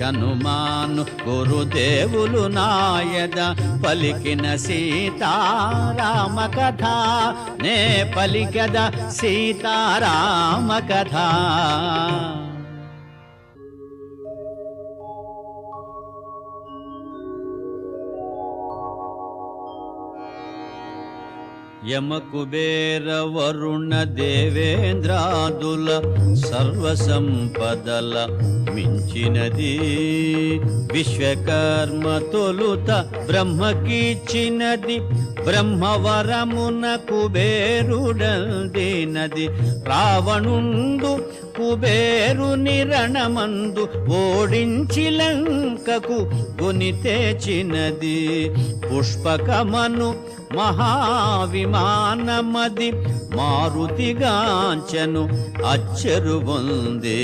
హనుమాను గురుదేవులు నాయద పలికిన సీతారామ కథ నే పలికద సీతారామ కథ. యమ కుబేర వరుణ దేవేంద్రాదుల సర్వసంపదల మించినది విశ్వకర్మ తొలుత బ్రహ్మకిచ్చినది బ్రహ్మవరమున కుబేరుడందినది రావణుండు కుబేరుని రణమందు ఓడించి లంకకు గొని తెచ్చినది పుష్పకమను మహావిమానమది మారుతిగాంచను అచ్చరు పొందే.